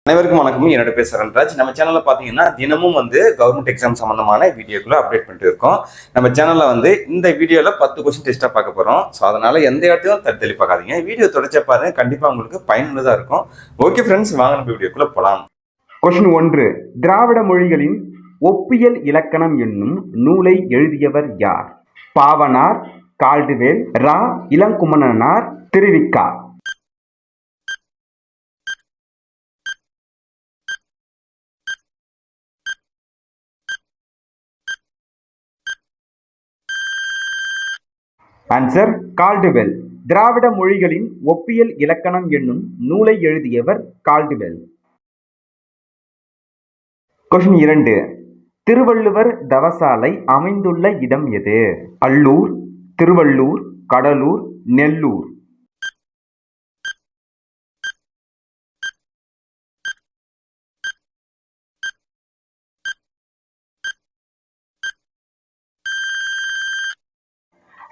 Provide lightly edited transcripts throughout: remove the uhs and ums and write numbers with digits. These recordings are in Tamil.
அனைவருக்கும் வணக்கம். என்னோட பேர் சரண்ராஜ். நம்ம சேனல்ல பாத்தீங்கன்னா தினமும் கவர்மெண்ட் எக்ஸாம் சம்பந்தமான வீடியோக்குள்ள அப்டேட் பண்ணிட்டு இருக்கோம். நம்ம சேனல்ல இந்த வீடியோல 10 கொஸ்டின் டெஸ்டா பார்க்க போறோம். ஸோ அதனால எந்த இடத்தையும் தள்ளி பார்க்காதீங்க. வீடியோ தொடர்ச்சியா பாருங்க, கண்டிப்பா உங்களுக்கு பயனுள்ளதா இருக்கும். ஓகே ஃப்ரெண்ட்ஸ், வாங்க நம்ம வீடியோக்குள்ள போலாம். கொஸ்டின் 1. திராவிட மொழிகளின் ஒப்பியல் இலக்கணம் என்னும் நூலை எழுதியவர் யார்? Pavanar, Caldwell, Ra. Ilangumananar, Thiruvika. Answer Caldwell. திராவிட மொழிகளின் ஒப்பியல் இலக்கணம் என்னும் நூலை எழுதியவர் கால்டுவெல். கொஸ்டின் 2. திருவள்ளுவர் தவசாலை அமைந்துள்ள இடம் எது? அல்லூர், திருவள்ளூர், கடலூர், நெல்லூர்.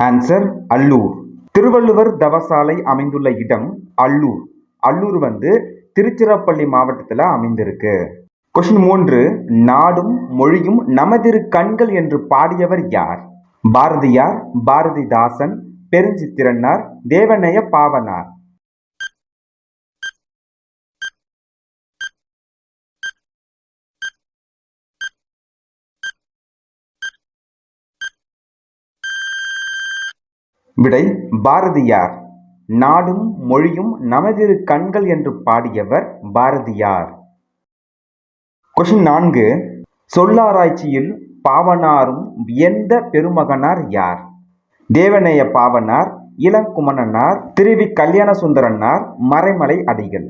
ஆன்சர் அல்லூர். திருவள்ளுவர் தவசாலை அமைந்துள்ள இடம் அல்லூர். அல்லூர் திருச்சிராப்பள்ளி மாவட்டத்தில் அமைந்திருக்கு. கொஸ்டின் 3. நாடும் மொழியும் நமதிரு கண்கள் என்று பாடியவர் யார்? பாரதியார், பாரதிதாசன், பெருஞ்சித்திரனார், தேவநேய பாவனார். விடை பாரதியார். நாடும் மொழியும் நமதிரு கண்கள் என்று பாடியவர் பாரதியார். கொஸ்டின் 4. சொல்லாராய்ச்சியில் பாவனாரும் வியந்த பெருமகனார் யார்? தேவநேய பாவனார், இளங்குமணனார், திருவி கல்யாண சுந்தரனார், மறைமலை அடிகள்.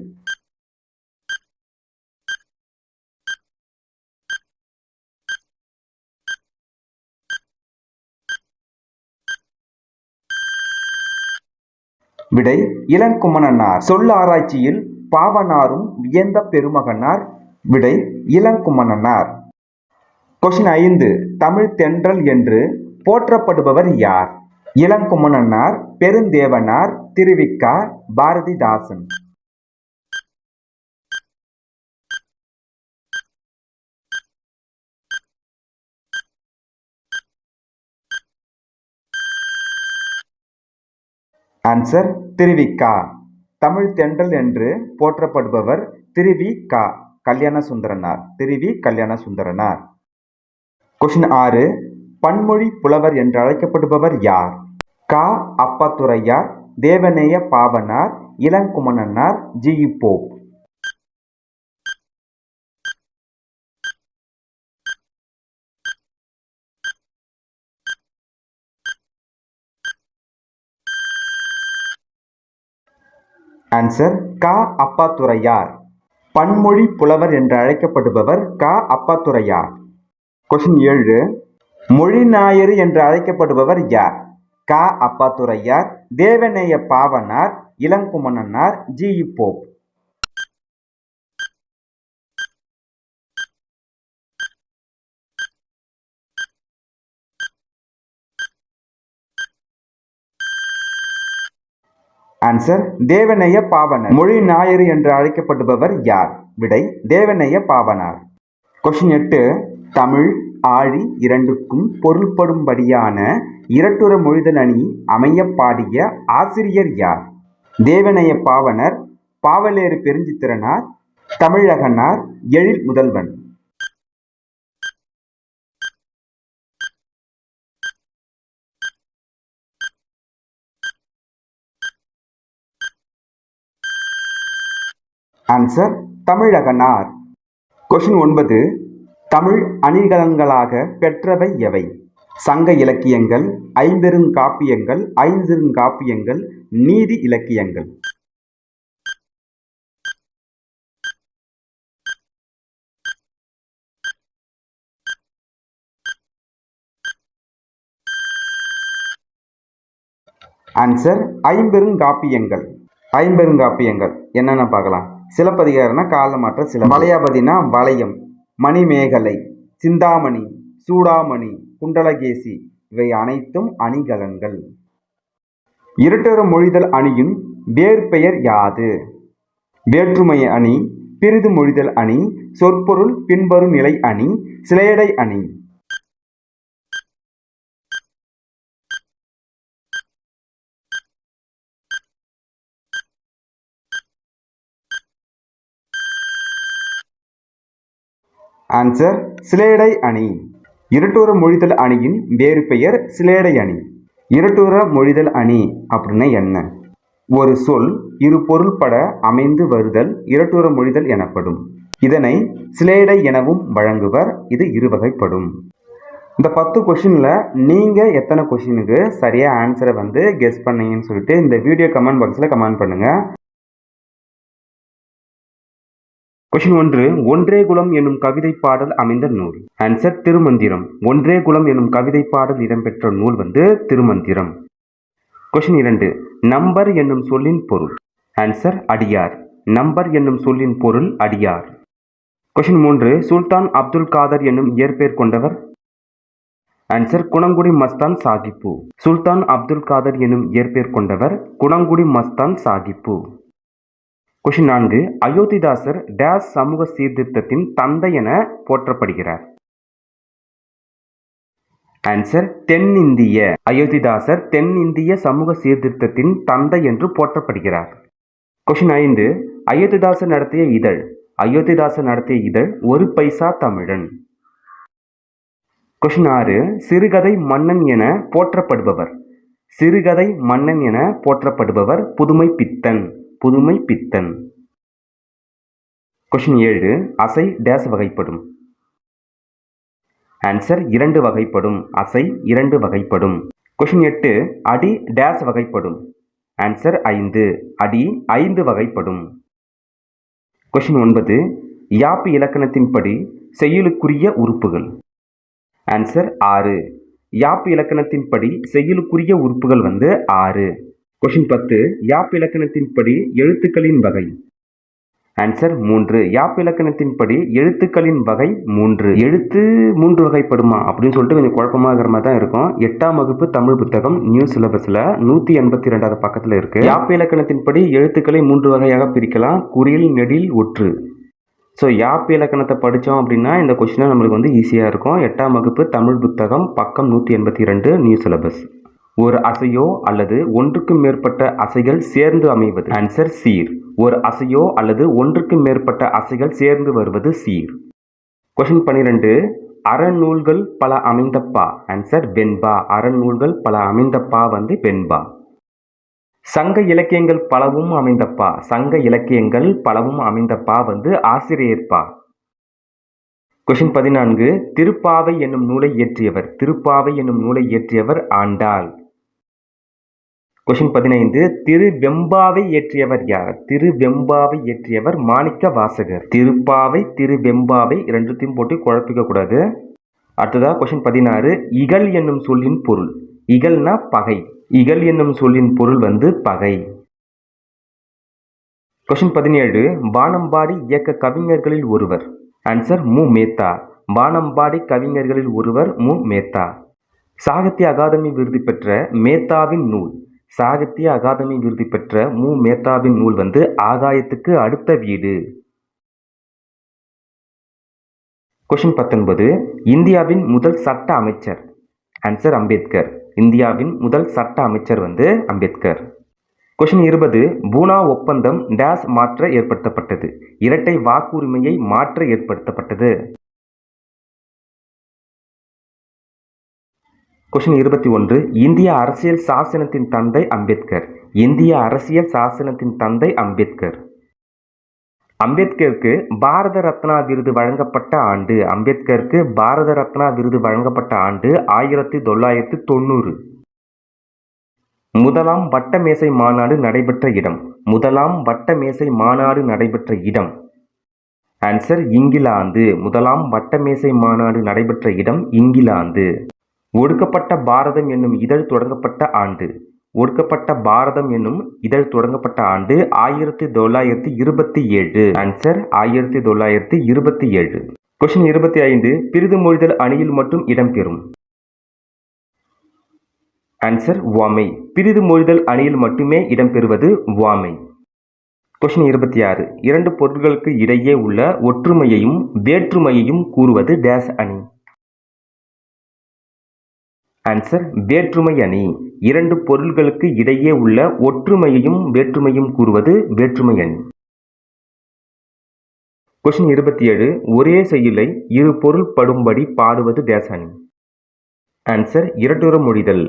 விடை இளங்குமணனார். சொல்லாராய்ச்சியில் பாவனாரும் வியந்த பெருமகனார். விடை இளங்குமணனார். கொஸ்டின் 5. தமிழ் தென்றல் என்று போற்றப்படுபவர் யார்? இளங்குமணனார், பெருந்தேவனார், திருவிக்கா, பாரதிதாசன். ஆன்சர் திருவிக்கா. தமிழ் தென்றல் என்று போற்றப்படுபவர் திருவி கா கல்யாண சுந்தரனார். திருவி கல்யாண சுந்தரனார். கொஸ்டின் 6. பன்மொழி புலவர் என்று அழைக்கப்படுபவர் யார்? Ka. Appadurayar, Devaneya Pavanar, Ilangumananar, G. Pope. Answer Ka. Appadurayar. பன்மொழி புலவர் என்று அழைக்கப்படுபவர் கா. அப்பாத்துரையார். கொஸ்டின் 7. மொழி நாயரு என்று அழைக்கப்படுபவர் யார்? Ka. Appadurayar, Devaneya Pavanar, Ilangumananar, G. Pope. Answer Devaneya Pavanar. மொழி நாயரு என்று அழைக்கப்படுபவர் யார்? விடை தேவநேய பாவனார். கொஸ்டின் 8. தமிழ் ஆழி இரண்டுக்கும் பொருள்படும்படியான இரட்டுற மொழிதல் அணி அமைய பாடிய ஆசிரியர் யார்? தேவநேய பாவனர், பாவலேறு பெருஞ்சித்திரனார், தமிழகனார், எழில் முதல்வன். ஆன்சர் தமிழகனார். கொஸ்டின் 9. தமிழ் அணிகலன்களாக பெற்றவை எவை? சங்க இலக்கியங்கள், ஐம்பெருங்காப்பியங்கள், ஐஞ்சிறுகாப்பியங்கள், நீதி இலக்கியங்கள். ஆன்சர் ஐம்பெருங்காப்பியங்கள். ஐம்பெருங்காப்பியங்கள் என்னென்ன பார்க்கலாம். சிலப்பதிகாரம்னா காலமாற்ற சில, வளையாபதினா வளையம், மணிமேகலை, சிந்தாமணி, சூடாமணி, குண்டலகேசி இவை அனைத்தும் அணிகலன்கள். இரட்டுற மொழிதல் அணியின் வேறு பெயர் யாது? வேற்றுமை அணி, பிரிது மொழிதல் அணி, சொற்பொருள் பின்வரும் நிலை அணி, சிலையடை அணி. ஆன்சர் சிலேடை அணி. இருட்டுற மொழிதல் அணியின் வேறு பெயர் சிலேடை அணி. இருட்டுற மொழிதல் அணி அப்படின்னா என்ன? ஒரு சொல் இரு பொருள்பட அமைந்து வருதல் இருட்டுற மொழிதல் எனப்படும். இதனை சிலேடை எனவும் வழங்குவர். இது இருவகைப்படும். இந்த 10 கொஷினில் நீங்கள் எத்தனை கொஷினுக்கு சரியாக ஆன்சரை கெஸ் பண்ணீங்கன்னு சொல்லிட்டு இந்த வீடியோ கமெண்ட் பாக்ஸில் கமெண்ட் பண்ணுங்கள். கொஷின் 1. ஒன்றே குலம் என்னும் கவிதை பாடல் அமைந்த நூல். ஆன்சர் திருமந்திரம். ஒன்றே குலம் என்னும் கவிதை பாடல் இடம்பெற்ற நூல் திருமந்திரம். கொஷின் 2. நம்பர் என்னும் சொல்லின் பொருள். ஆன்சர் அடியார். நம்பர் என்னும் சொல்லின் பொருள் அடியார். கொஷின் 3. சுல்தான் அப்துல் காதர் என்னும் இயற்பெயர் கொண்டவர். ஆன்சர் குணங்குடி மஸ்தான் சாகிப்பு. சுல்தான் அப்துல் காதர் என்னும் இயற்பெயர் கொண்டவர் குணங்குடி மஸ்தான் சாகிப்பு. கொஷின் 4. அயோத்திதாசர் டேஸ் சமூக சீர்திருத்தத்தின் தந்தை என போற்றப்படுகிறார். ஆன்சர் தென்னிந்திய. அயோத்திதாசர் தென்னிந்திய சமூக சீர்திருத்தத்தின் தந்தை என்று போற்றப்படுகிறார். கொஷின் 5. அயோத்திதாசர் நடத்திய இதழ். அயோத்திதாசர் நடத்திய இதழ் ஒரு பைசா தமிழன். கொஷின் 6. சிறுகதை மன்னன் என போற்றப்படுபவர். சிறுகதை மன்னன் என போற்றப்படுபவர் புதுமை பித்தன். புதுமை பித்தன். கொஷின் 7. அசை டேஸ் வகைப்படும். ஆன்சர் 2 வகைப்படும். அசை 2 வகைப்படும். கொஷின் 8. அடி டேஸ் வகைப்படும். ஆன்சர் 5. அடி 5 வகைப்படும். கொஷின் 9. யாப்பு இலக்கணத்தின்படி செய்யுளுக்குரிய உறுப்புகள். ஆன்சர் 6. யாப்பு இலக்கணத்தின்படி செய்யுளுக்குரிய உறுப்புகள் 6. கொஷின் 10. யாப்பு இலக்கணத்தின்படி எழுத்துக்களின் வகை. ஆன்சர் 3. யாப்பு இலக்கணத்தின்படி எழுத்துக்களின் வகை 3. எழுத்து 3 வகைப்படுமா அப்படின்னு சொல்லிட்டு கொஞ்சம் குழப்பமாக இருக்கிற மாதிரி தான் இருக்கும். 8ஆம் வகுப்பு தமிழ் புத்தகம் நியூ சிலபஸில் 182வது பக்கத்தில் இருக்கு. யாப்பு இலக்கணத்தின்படி எழுத்துக்களை 3 வகையாக பிரிக்கலாம். குறில், நெடில், ஒற்று. ஸோ யாப்பு இலக்கணத்தை படித்தோம் அப்படின்னா இந்த கொஸ்டினை நம்மளுக்கு ஈஸியாக இருக்கும். 8ஆம் வகுப்பு தமிழ் புத்தகம் பக்கம் 182 நியூ சிலபஸ். ஒரு அசையோ அல்லது ஒன்றுக்கு மேற்பட்ட அசைகள் சேர்ந்து அமைவது. ஆன்சர் சீர். ஒரு அசையோ அல்லது ஒன்றுக்கு மேற்பட்ட அசைகள் சேர்ந்து வருவது சீர். கொஷின் 12. அறநூல்கள் பல அமைந்தப்பா. ஆன்சர் வெண்பா. அறநூல்கள் பல அமைந்தப்பா வெண்பா. சங்க இலக்கியங்கள் பலவும் அமைந்தப்பா. சங்க இலக்கியங்கள் பலவும் அமைந்தப்பா ஆசிரியர்ப்பா. கொஷின் 14. திருப்பாவை என்னும் நூலை இயற்றியவர். திருப்பாவை என்னும் நூலை இயற்றியவர் ஆண்டாள். கொஷின் 15. திருவெம்பாவை இயற்றியவர் யார்? திருவெம்பாவை இயற்றியவர் மாணிக்க வாசகர். திருப்பாவை திருவெம்பாவை ரெண்டுத்தையும் போட்டு குழப்பிக்க கூடாது. அடுத்ததா கொஷின் 16. இகல் என்னும் சொல்லின் பொருள். இகல்னா பகை. இகல் என்னும் சொல்லின் பொருள் பகை. கொஷின் 17. வானம்பாடி இயக்க கவிஞர்களில் ஒருவர். ஆன்சர் மு. மேத்தா. வானம்பாடி கவிஞர்களில் ஒருவர் மு. மேத்தா. சாகித்ய அகாதமி விருது பெற்ற மேத்தாவின் நூல். சாகித்ய அகாதமி விருது பெற்ற மு. மேத்தாவின் நூல் ஆகாயத்துக்கு அடுத்த வீடு. கொஷின் 19. இந்தியாவின் முதல் சட்ட அமைச்சர். ஆன்சர் அம்பேத்கர். இந்தியாவின் முதல் சட்ட அமைச்சர் அம்பேத்கர். கொஷின் 20. பூனா ஒப்பந்தம் டேஸ் மாற்ற ஏற்படுத்தப்பட்டது. இரட்டை வாக்குரிமையை மாற்ற ஏற்படுத்தப்பட்டது. கொஷின் 21. இந்திய அரசியல் சாசனத்தின் தந்தை அம்பேத்கர். இந்திய அரசியல் சாசனத்தின் தந்தை அம்பேத்கர். அம்பேத்கருக்கு பாரத ரத்னா விருது வழங்கப்பட்ட ஆண்டு. அம்பேத்கருக்கு பாரத ரத்னா விருது வழங்கப்பட்ட ஆண்டு 1990. முதலாம் வட்டமேசை மாநாடு நடைபெற்ற இடம். முதலாம் வட்டமேசை மாநாடு நடைபெற்ற இடம். ஆன்சர் இங்கிலாந்து. முதலாம் வட்டமேசை மாநாடு நடைபெற்ற இடம் இங்கிலாந்து. ஒடுக்கப்பட்ட பாரதம் என்னும் இதழ் தொடங்கப்பட்ட ஆண்டு. ஒடுக்கப்பட்ட பாரதம் என்னும் இதழ் தொடங்கப்பட்ட ஆண்டு 1927. ஆன்சர் 1927. கொஸ்டின் 25. பிரிது மொழிதல் அணியில் மட்டும் இடம்பெறும். ஆன்சர் உவமை. பிரிது மொழிதல் அணியில் மட்டுமே இடம்பெறுவது உவமை. கொஸ்டின் 26. இரண்டு பொருட்களுக்கு இடையே உள்ள ஒற்றுமையையும் வேற்றுமையையும் கூறுவது டேஸ் அணி. ஆன்சர் வேற்றுமை அணி. இரண்டு பொருள்களுக்கு இடையே உள்ள ஒற்றுமையையும் வேற்றுமையும் கூறுவது வேற்றுமை அணி. கொஸ்டின் 27. ஒரே செய்யுளை இரு பொருள் படும்படி பாடுவது டேஸ் அணி. ஆன்சர் இரட்டுற மொழிதல்.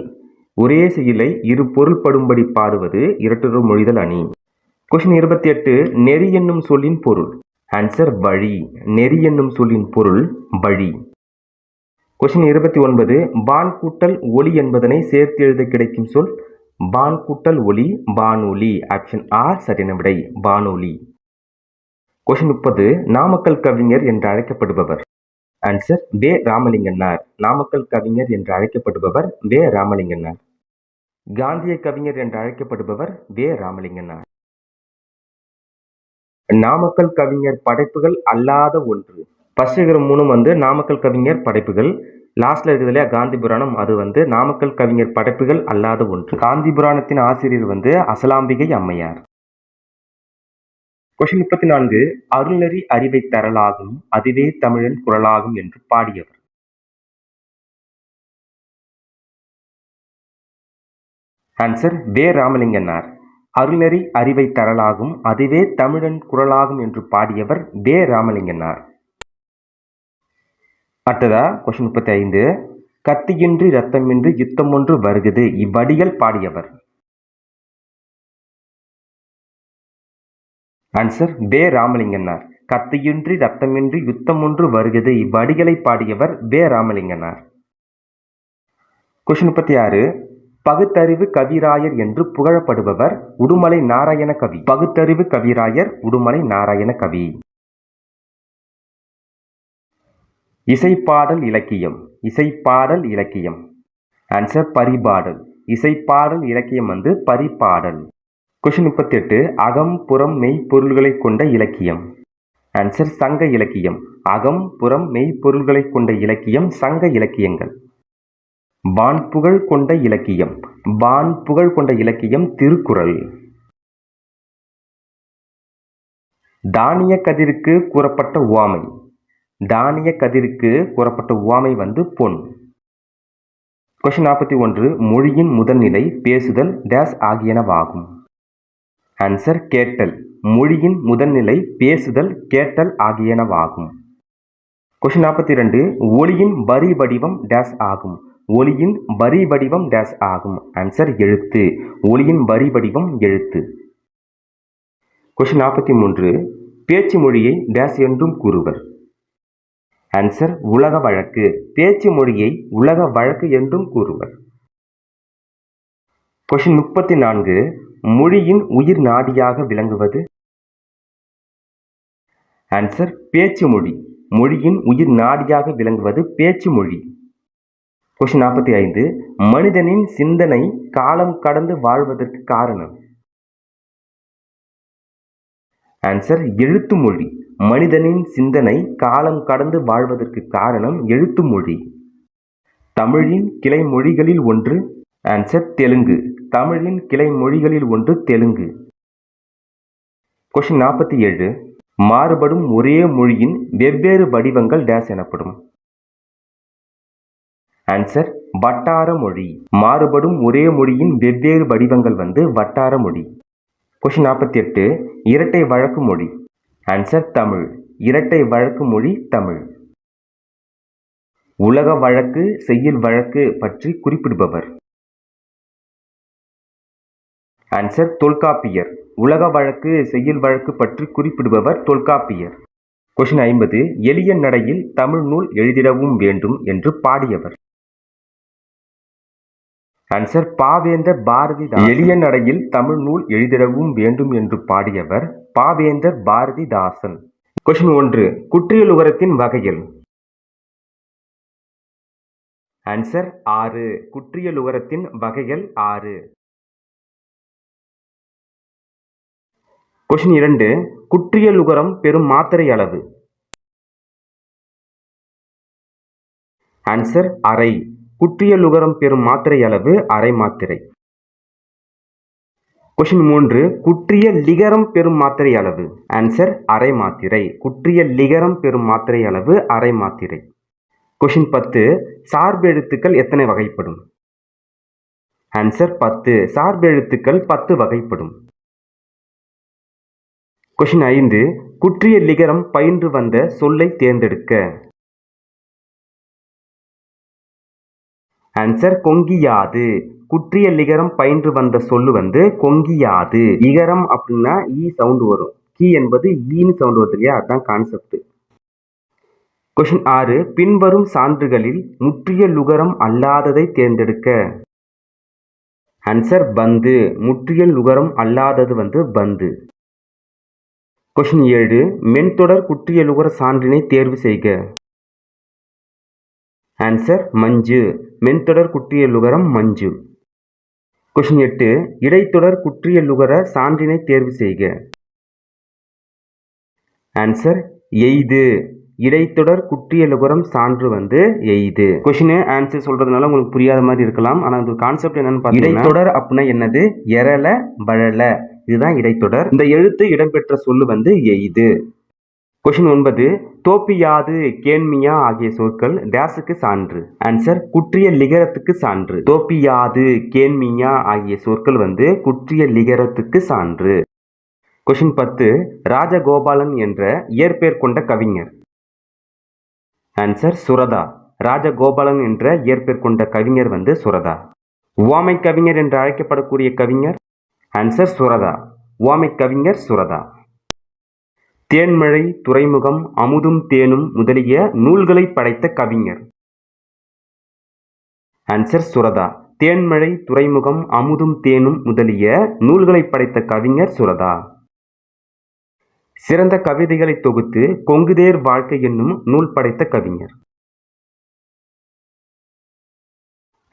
ஒரே செய்யுளை இரு பொருள் படும்படி பாடுவது இரட்டுற மொழிதல் அணி. கொஸ்டின் 28. நெறி என்னும் சொல்லின் பொருள். ஆன்சர் வழி. நெறி என்னும் சொல்லின் பொருள் வழி. கொஸ்டின் 29. பான் கூட்டல் ஒளி என்பதனை சேர்த்து எழுத கிடைக்கும் சொல். பான் கூட்டல் ஒளி வானொலி. ஆப்ஷன் ஆர் சரியான விடை வானொலி. கொஸ்டின் 30. நாமக்கல் கவிஞர் என்று அழைக்கப்படுபவர். ஆன்சர் வே ராமலிங்கனார். நாமக்கல் கவிஞர் என்று அழைக்கப்படுபவர் வே ராமலிங்கனார். காந்திய கவிஞர் என்று அழைக்கப்படுபவர் வே ராமலிங்கனார். நாமக்கல் கவிஞர் படைப்புகள் அல்லாத ஒன்று. ஃபர்ஸ்ட் இருக்கிற 3 நாமக்கல் கவிஞர் படைப்புகள். லாஸ்ட்ல இருக்குது இல்லையா காந்தி புராணம், அது நாமக்கல் கவிஞர் படைப்புகள் அல்லாத ஒன்று. காந்தி புராணத்தின் ஆசிரியர் அசலாம்பிகை அம்மையார். கொஸ்டின் 34. அருள்நெறி அறிவை தரலாகும் அதுவே தமிழன் குரலாகும் என்று பாடியவர். ஆன்சர் வே ராமலிங்கனார். அருள்நெறி அறிவை தரலாகும் அதுவே தமிழன் குரலாகும் என்று பாடியவர் வே ராமலிங்கனார். அடுத்ததா கொஸ்டின் 35. கத்தியின்றி ரத்தமின்றி யுத்தம் ஒன்று வருகுது இவ்வடிகள் பாடியவர். ஆன்சர் வே ராமலிங்கனார். கத்தியின்றி ரத்தமின்றி யுத்தம் ஒன்று வருகுது இவ்வடிகளை பாடியவர் வே ராமலிங்கனார். கொஸ்டின் 36. பகுத்தறிவு கவிராயர் என்று புகழப்படுபவர் உடுமலை நாராயண கவி. பகுத்தறிவு கவிராயர் உடுமலை நாராயண கவி. இசைப்பாடல் இலக்கியம். இசைப்பாடல் இலக்கியம். ஆன்சர் பரிபாடல். இசைப்பாடல் இலக்கியம் பரிபாடல். கொஸ்டின் 38. அகம் புறம் மெய் பொருள்களை கொண்ட இலக்கியம். ஆன்சர் சங்க இலக்கியம். அகம் புறம் மெய் பொருள்களை கொண்ட இலக்கியம் சங்க இலக்கியங்கள். வான்புகழ் கொண்ட இலக்கியம். வான்புகழ் கொண்ட இலக்கியம் திருக்குறள். தானிய கதிருக்கு கூறப்பட்ட உவமை. தானிய கதிருக்கு கூறப்பட்ட உவமை பொன். கொஸ்டின் 41. மொழியின் முதல்நிலை பேசுதல் டேஸ் ஆகியனவாகும். ஆன்சர் கேட்டல். மொழியின் முதல்நிலை பேசுதல் கேட்டல் ஆகியனவாகும். கொஸ்டின் 42. ஒலியின் வரி வடிவம் டேஸ் ஆகும். ஒலியின் வரி வடிவம் டேஸ் ஆகும். ஆன்சர் எழுத்து. ஒலியின் வரி வடிவம் எழுத்து. கொஸ்டின் 43. பேச்சு மொழியை டேஸ் என்றும் கூறுவர். ஆன்சர் உலக வழக்கு. பேச்சு மொழியை உலக வழக்கு என்றும் கூறுவர். கொஸ்டின் 34. மொழியின் உயிர் நாடியாக விளங்குவது. ஆன்சர் பேச்சு மொழி. மொழியின் உயிர் நாடியாக விளங்குவது பேச்சு மொழி. கொஸ்டின் 45. மனிதனின் சிந்தனை காலம் கடந்து வாழ்வதற்கு காரணம். ஆன்சர் எழுத்து மொழி. மனிதனின் சிந்தனை காலம் கடந்து வாழ்வதற்கு காரணம் எழுத்து மொழி. தமிழின் கிளை மொழிகளில் ஒன்று. ஆன்சர் தெலுங்கு. தமிழின் கிளை மொழிகளில் ஒன்று தெலுங்கு. கொஸ்டின் 47. மாறுபடும் ஒரே மொழியின் வெவ்வேறு வடிவங்கள் டேஸ் எனப்படும். ஆன்சர் வட்டார மொழி. மாறுபடும் ஒரே மொழியின் வெவ்வேறு வடிவங்கள் வட்டார மொழி. கொஸ்டின் 48. இரட்டை வழக்கு மொழி. ஆன்சர் தமிழ். இரட்டை வழக்கு மொழி தமிழ். உலக வழக்கு செய்யுள் வழக்கு பற்றி குறிப்பிடுபவர். ஆன்சர் தொல்காப்பியர். உலக வழக்கு செய்யுள் வழக்கு பற்றி குறிப்பிடுபவர் தொல்காப்பியர். கொஸ்டின் 50. எளிய நடையில் தமிழ் நூல் எழுதிடவும் வேண்டும் என்று பாடியவர். ஆன்சர் பாவேந்தர் பாரதிதாசன். எளிய நடையில் தமிழ் நூல் எழுதிடவும் வேண்டும் என்று பாடியவர் பாவேந்தர் பாரதிதாசன். கொஸ்டின் 1. குற்றியலுகரத்தின் வகைகள். ஆன்சர் 6. குற்றியலுகரத்தின் வகைகள் 6. கொஸ்டின் 2. குற்றியலுகரம் பெறும் மாத்திரை அளவு. ஆன்சர் அரை. குற்றியலுகரம் பெறும் மாத்திரை அளவு அரை மாத்திரை. கொஷின் 3 குற்றிய லிகரம் பெறும் மாத்திரை அளவு. ஆன்சர் அரை மாத்திரை. குற்றிய லிகரம் பெறும் மாத்திரை அளவு அரை மாத்திரை. கொஷின் 10 சார்பு எழுத்துக்கள் எத்தனை வகைப்படும்? ஆன்சர் 10. சார்பு எழுத்துக்கள் 10 வகைப்படும். கொஷின் 5 குற்றிய லிகரம் பயின்று வந்த சொல்லை தேர்ந்தெடுக்க. ஆன்சர் கொங்கியாது. குற்றிய லிகரம் பயின்று வந்த சொல்லு கொங்கியாது. இகரம் அப்படின்னா ஈ சவுண்ட் வரும். கீ என்பது ஈன்னு சவுண்ட் வருது இல்லையா, அதுதான் கான்செப்ட். கொஷின் 6 பின்வரும் சான்றுகளில் முற்றிய லுகரம் அல்லாததை தேர்ந்தெடுக்க. ஆன்சர் பந்து. முற்றிய லுகரம் அல்லாதது பந்து. கொஷின் 7 மென்தொடர் குற்றிய லுகர சான்றினை தேர்வு செய்க. ஆன்சர் மஞ்சு. மென்தொடர் குற்றிய லுகரம் மஞ்சு. கொஷின் 8 இடைத்தொடர் குற்றிய லுகர சான்றினை தேர்வு செய்க. ஆன்சர் எய்து. இடைத்தொடர் குற்றிய லுகரம் சான்று எய்து. கொஷின் ஆன்சர் சொல்றதுனால உங்களுக்கு புரியாத மாதிரி இருக்கலாம். ஆனா அது கான்செப்ட் என்னன்னு பார்த்தீங்கன்னா, இடைத்தொடர் அப்படின்னா என்னது? எரல வழல, இதுதான் இடைத்தொடர். இந்த எழுத்து இடம்பெற்ற சொல்லு எய்து. கொஷின் 9 தோப்பியாது கேண்மியா ஆகிய சொற்கள் டேஸுக்கு சான்று. ஆன்சர் குற்றிய லிகரத்துக்கு சான்று. தோப்பியாது கேண்மியா ஆகிய சொற்கள் குற்றிய லிகரத்துக்கு சான்று. கொஷின் 10 ராஜகோபாலன் என்ற இயற்பெயர் கொண்ட கவிஞர். ஆன்சர் சுரதா. ராஜகோபாலன் என்ற இயற்பெயர் கொண்ட கவிஞர் சுரதா. உவமை கவிஞர் என்று அழைக்கப்படக்கூடிய கவிஞர். ஆன்சர் சுரதா. உவமை கவிஞர் சுரதா. தேன்மழை துறைமுகம் அமுதும் தேனும் முதலிய நூல்களை படைத்த கவிஞர். ஆன்சர் சுரதா. தேன்மழை துறைமுகம் அமுதும் தேனும் முதலிய நூல்களை படைத்த கவிஞர் சுரதா. சிறந்த கவிதைகளை தொகுத்து கொங்குதேர் வாழ்க்கை என்னும் நூல் படைத்த கவிஞர்.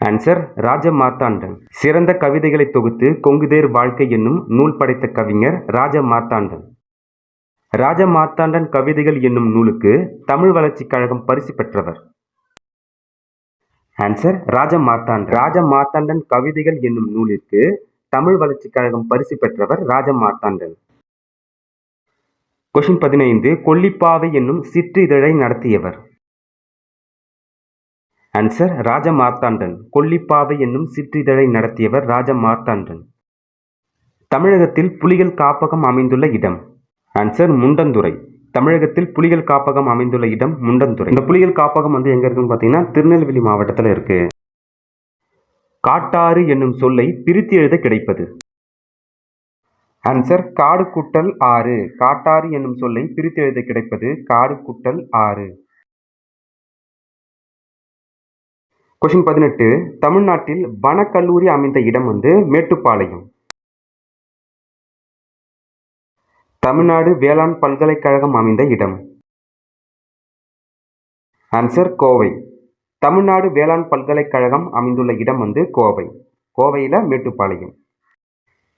ஆன்சர் ராஜமார்த்தாண்டன். சிறந்த கவிதைகளை தொகுத்து கொங்குதேர் வாழ்க்கை என்னும் நூல் படைத்த கவிஞர் ராஜமார்த்தாண்டன். ராஜமார்த்தாண்டன் கவிதைகள் என்னும் நூலுக்கு தமிழ் வளர்ச்சிக் கழகம் பரிசு பெற்றவர். ஆன்சர் ராஜமார்த்தாண்டன். ராஜமார்த்தாண்டன் கவிதைகள் என்னும் நூலிற்கு தமிழ் வளர்ச்சிக் கழகம் பரிசு பெற்றவர் ராஜமார்த்தாண்டன். கொஷின் 15 கொல்லிப்பாவை என்னும் சிற்றிதழை நடத்தியவர். ஆன்சர் ராஜமார்த்தாண்டன். கொல்லிப்பாவை என்னும் சிற்றிதழை நடத்தியவர் ராஜமார்த்தாண்டன். தமிழகத்தில் புலிகள் காப்பகம் அமைந்துள்ள இடம். ஆன்சர் முண்டந்துறை. தமிழகத்தில் புலிகள் காப்பகம் அமைந்துள்ள இடம் முண்டந்துறை. இந்த புலிகள் காப்பகம் எங்க இருக்குன்னு பார்த்தீங்கன்னா திருநெல்வேலி மாவட்டத்தில் இருக்கு. காட்டாறு என்னும் சொல்லை பிரித்து எழுத கிடைப்பது. ஆன்சர் காடு கூட்டல் ஆறு. காட்டாறு என்னும் சொல்லை பிரித்து எழுத கிடைப்பது காடு கூட்டல் ஆறு. கொஷின் 18 தமிழ்நாட்டில் வனக்கல்லூரி அமைந்த இடம் மேட்டுப்பாளையம். தமிழ்நாடு வேளாண் பல்கலைக்கழகம் அமைந்த இடம். ஆன்சர் கோவை. தமிழ்நாடு வேளாண் பல்கலைக்கழகம் அமைந்துள்ள இடம் கோவை. கோவையில் மேட்டுப்பாளையம்.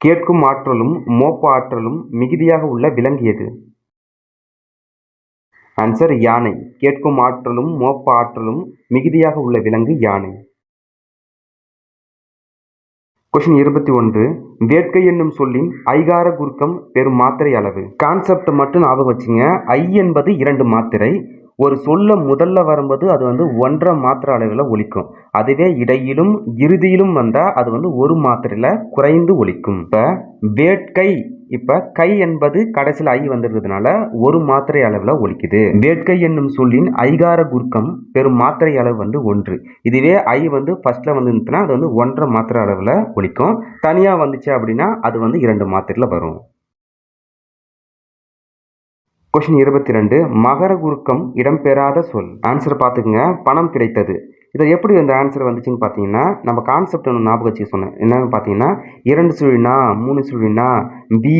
கேட்கும் ஆற்றலும் மோப்ப ஆற்றலும் மிகுதியாக உள்ள விலங்கு எது? ஆன்சர் யானை. கேட்கும் ஆற்றலும் மோப்ப ஆற்றலும் மிகுதியாக உள்ள விலங்கு யானை. கொஷின் 21 வேட்கை என்னும் சொல்லின் ஐகார குறுக்கம் பெறும் மாத்திரை அளவு. கான்செப்ட் மட்டும் ஞாபகம் வச்சுங்க. ஐ என்பது 2 மாத்திரை. ஒரு சொல்ல முதல்ல வரும்போது அது 1.5 மாத்திரை அளவில் ஒலிக்கும். அதுவே இடையிலும் இறுதியிலும் வந்தால் அது 1 மாத்திரையில் குறைந்து ஒலிக்கும். இப்போ வேட்கை, இப்போ கை என்பது கடைசியில் ஐ வந்துருக்கிறதுனால 1 மாத்திரை அளவில் ஒலிக்குது. வேட்கை என்னும் சொல்லின் ஐகார குறுக்கம் பெறும் மாத்திரை அளவு 1. இதுவே ஐ ஃபர்ஸ்ட்ல வந்துருந்துச்சுன்னா அது 1.5 மாத்திரை அளவில் ஒலிக்கும். தனியாக வந்துச்சு அப்படின்னா அது 2 மாத்திரையில் வரும். கொஷின் 22 மகர குறுக்கம் இடம்பெறாத சொல். ஆன்சர் பார்த்துக்குங்க. பணம் கிடைத்தது. இதை எப்படி அந்த ஆன்சர் வந்துச்சுன்னு பார்த்தீங்கன்னா, நம்ம கான்செப்ட் ஒன்று ஞாபகம் வச்சு சொன்னேன். என்னன்னு பார்த்தீங்கன்னா 2 சுழினா 3 சுழினா பி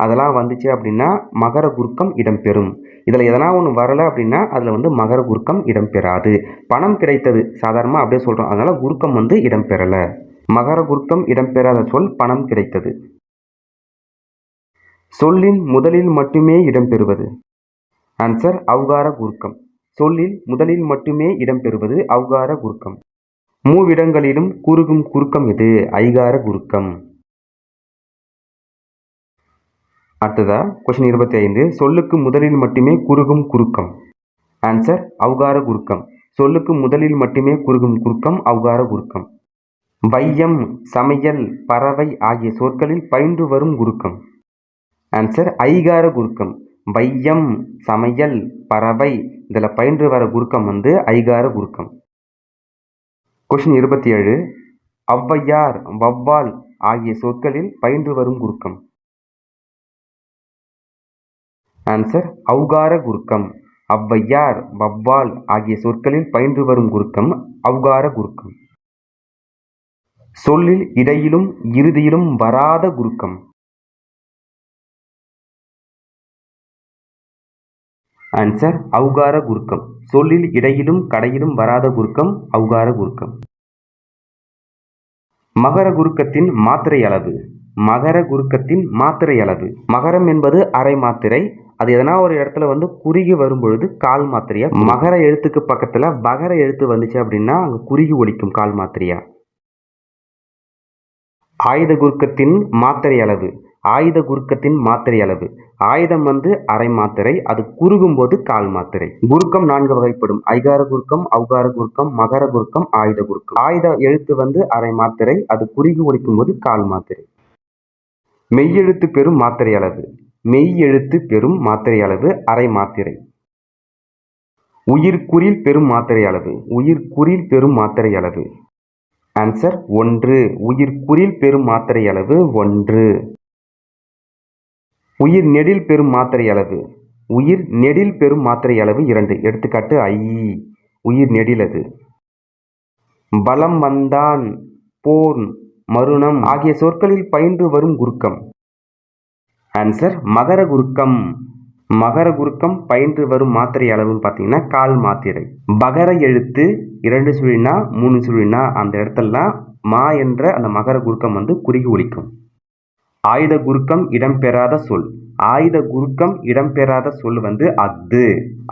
அதெல்லாம் வந்துச்சு அப்படின்னா மகர குறுக்கம் இடம்பெறும். இதில் எதனா ஒன்று வரலை அப்படின்னா அதில் மகர குறுக்கம் இடம்பெறாது. பணம் கிடைத்தது சாதாரணமாக அப்படியே சொல்கிறோம். அதனால் குறுக்கம் இடம்பெறலை. மகர குறுக்கம் இடம்பெறாத சொல் பணம் கிடைத்தது. சொல்லின் முதலில் மட்டுமே இடம்பெறுவது. ஆன்சர் ஔகார குறுக்கம். சொல்லில் முதலில் மட்டுமே இடம்பெறுவது ஔகார குறுக்கம். மூவிடங்களிலும் குறுகும் குறுக்கம் எது? ஐகார குறுக்கம். அடுத்ததா கொஸ்டின் 25. சொல்லுக்கு முதலில் மட்டுமே குறுகும் குறுக்கம். ஆன்சர் ஔகார குறுக்கம். சொல்லுக்கு முதலில் மட்டுமே குறுகும் குறுக்கம் ஔகார குறுக்கம். வையம், சமையல், பறவை ஆகிய சொற்களில் பயின்று வரும் குறுக்கம். ஆன்சர் ஐகார குறுக்கம். வையம், சமையல், பறவை இதில் பயின்று வர குறுக்கம் வந்து ஐகார குறுக்கம். கொஸ்டின் 27. ஔவையார், வௌவால் ஆகிய சொற்களில் பயின்று வரும் குறுக்கம். ஆன்சர் ஔகார குறுக்கம். ஔவையார், வௌவால் ஆகிய சொற்களில் பயின்று வரும் குறுக்கம் ஔகார குறுக்கம். சொல்லில் இடையிலும் இறுதியிலும் வராத குறுக்கம். ஆன்சர் ஔகார குறுக்கம். சொல்லில் இடையிலும் கடையிலும் வராத குறுக்கம் ஔகார குறுக்கம். மகர குறுக்கத்தின் மாத்திரை அளவு. மகர குறுக்கத்தின் மாத்திரை அளவு. மகரம் என்பது அரை மாத்திரை. அது எதனா ஒரு இடத்துல வந்து குறுகி வரும்பொழுது கால் மாத்திரையா. மகர எழுத்துக்கு பக்கத்துல பகர எழுத்து வந்துச்சு அப்படின்னா அங்க குறுகி ஒலிக்கும் கால் மாத்திரையா. ஆயுத குறுக்கத்தின் மாத்திரை அளவு. ஆயுத குறுக்கத்தின் மாத்திரை அளவு. ஆயுதம் வந்து அரை மாத்திரை, அது குறுகும் போது கால் மாத்திரை. குறுக்கம் 4 வகைப்படும். ஐகார குறுக்கம், ஔகார குறுக்கம், மகர குறுக்கம், ஆயுத குறுக்கம். ஆயுத எழுத்து வந்து அரை மாத்திரை, அது குறுகி ஒலிக்கும் போது கால் மாத்திரை. மெய்யெழுத்து பெறும் மாத்திரை அளவு. மெய் எழுத்து பெறும் மாத்திரை அளவு அரை மாத்திரை. உயிர்க்குறில் பெறும் மாத்திரை அளவு. உயிர்க்குறில் பெறும் மாத்திரை அளவு. ஆன்சர் 1. உயிர்க்குறில் பெறும் மாத்திரை அளவு 1. உயிர் நெடில் பெறும் மாத்திரை அளவு. உயிர் நெடில் பெறும் மாத்திரை அளவு 2. எடுத்துக்காட்டு ஐ. உயிர் நெடில் அது. பலம் வந்தான், போன், மருணம் ஆகிய சொற்களில் பயின்று வரும் குறுக்கம். ஆன்சர் மகர குறுக்கம். மகர குறுக்கம் பயின்று வரும் மாத்திரை அளவுன்னு பார்த்தீங்கன்னா கால் மாத்திரை. பகர எழுத்து 2 சுழினா 3 சுழினா அந்த இடத்துலலாம் மா என்ற அந்த மகர குறுக்கம் வந்து குறுகி ஒலிக்கும். ஆயுத குறுக்கம் இடம்பெறாத சொல். ஆயுத குறுக்கம் இடம்பெறாத சொல் வந்து அஃது.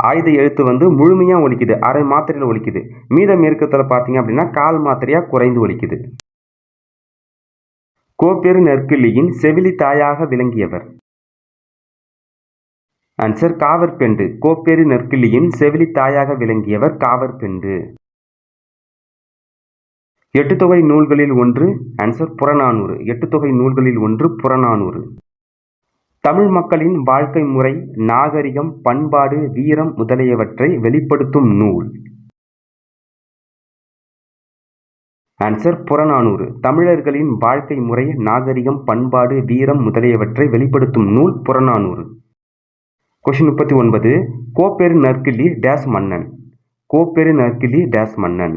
ஆயுத எழுத்து வந்து முழுமையா ஒலிக்குது, அரை மாத்திரையில் ஒலிக்குது. மீதம் இருக்கத்துல பார்த்தீங்க அப்படின்னா கால் மாத்திரையா குறைந்து ஒலிக்குது. கோப்பெரு நெற்கிள்ளியின் செவிலி தாயாக விளங்கியவர். ஆன்சர் காவற்பெண்டு. கோப்பெரு நெற்கிள்ளியின் செவிலி தாயாக விளங்கியவர் காவற்பெண்டு. எட்டுத்தொகை நூல்களில் ஒன்று. ஆன்சர் புறநானூறு. எட்டுத்தொகை நூல்களில் ஒன்று புறநானூறு. தமிழ் மக்களின் வாழ்க்கை முறை, நாகரிகம், பண்பாடு, வீரம் முதலியவற்றை வெளிப்படுத்தும் நூல். ஆன்சர் புறநானூறு. தமிழர்களின் வாழ்க்கை முறை, நாகரிகம், பண்பாடு, வீரம் முதலியவற்றை வெளிப்படுத்தும் நூல் புறநானூறு. கொஸ்டின் 39. கோப்பெரு நற்கிள்ளி டேஸ் மன்னன். கோப்பெரு நற்கிள்ளி டேஸ் மன்னன்.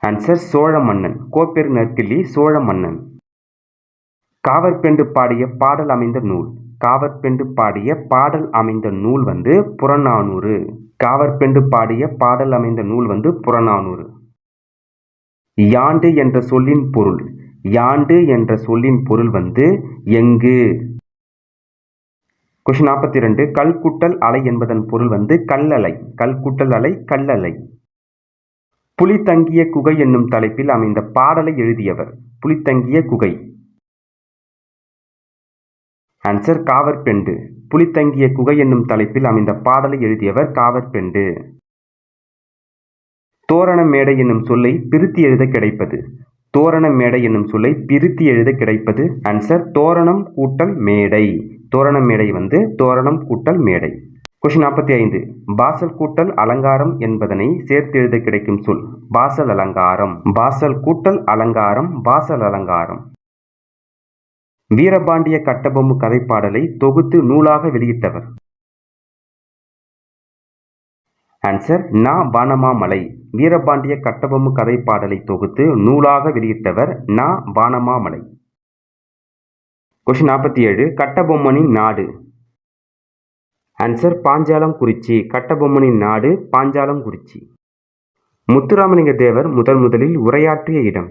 ஆன்சர் சோழ மன்னன். கோப்பெரு நற்கிள்ளி சோழ மன்னன். காவற்பெண்டு பாடிய பாடல் அமைந்த நூல். காவற்பெண்டு பாடிய பாடல் அமைந்த நூல் வந்து புறநானூறு. காவற்பெண்டு பாடிய பாடல் அமைந்த நூல் வந்து புறநானூறு. யாண்டு என்ற சொல்லின் பொருள். யாண்டு என்ற சொல்லின் பொருள் வந்து எங்கு. கொஸ்டின் 42. கல்குட்டல் அலை என்பதன் பொருள் வந்து கல்லலை. கல்குட்டல் அலை, கல்லலை. புலி தங்கிய குகை என்னும் தலைப்பில் அமைந்த பாடலை எழுதியவர். புலி தங்கிய குகை. ஆன்சர் காவற்பெண்டு. புலி தங்கிய குகை என்னும் தலைப்பில் அமைந்த பாடலை எழுதியவர் காவற்பெண்டு. தோரண மேடை என்னும் சொல்லை பிரித்து எழுத கிடைப்பது. தோரண மேடை என்னும் சொல்லை பிரித்து எழுத கிடைப்பது. ஆன்சர் தோரணம் கூட்டல் மேடை. தோரண மேடை வந்து தோரணம் கூட்டல் மேடை. கொஸ்டின் 45. பாசல் கூட்டல் அலங்காரம் என்பதனை சேர்த்து எழுத கிடைக்கும் சொல். பாசல் அலங்காரம். பாசல் கூட்டல் அலங்காரம், பாசல் அலங்காரம். வீரபாண்டிய கட்டபொம்மு கதைப்பாடலை தொகுத்து நூலாக வெளியிட்டவர். ஆன்சர் நா. வானமாமலை. வீரபாண்டிய கட்டபொம்மு கதைப்பாடலை தொகுத்து நூலாக வெளியிட்டவர் நா. வானமாமலை. கொஸ்டின் 47. கட்டபொம்மனின் நாடு. ஆன்சர் பாஞ்சாலங்குறிச்சி. கட்டபொம்மனின் நாடு பாஞ்சாலங்குறிச்சி. முத்துராமலிங்க தேவர் முதலில் உரையாற்றிய இடம்.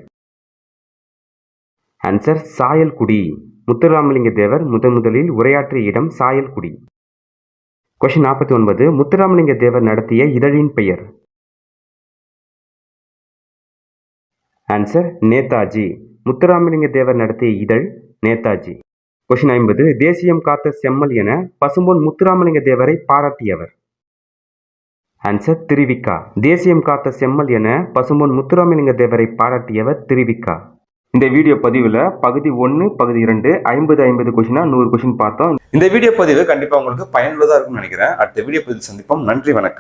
ஆன்சர் சாயல்குடி. முத்துராமலிங்க தேவர் முதலில் உரையாற்றிய இடம் சாயல்குடி. கொஸ்டின் 49. முத்துராமலிங்க தேவர் நடத்திய இதழின் பெயர். ஆன்சர் நேதாஜி. முத்துராமலிங்க தேவர் நடத்திய இதழ் நேதாஜி. கொஷின் 50 தேசியம் காத்த செம்மல் என பசும்பொன் முத்துராமலிங்க தேவரை பாராட்டியவர். ஆன்சர் திருவிக்கா. தேசியம் காத்த செம்மல் என பசும்பொன் முத்துராமலிங்க தேவரை பாராட்டியவர் திருவிக்கா. இந்த வீடியோ பதிவில் பகுதி 1, பகுதி 2 50 கொஷினா 100 கொஷின் பார்த்தோம். இந்த வீடியோ பதிவு கண்டிப்பாக உங்களுக்கு பயனுள்ளதாக இருக்கும்னு நினைக்கிறேன். அடுத்த வீடியோ பதிவு சந்திப்போம். நன்றி, வணக்கம்.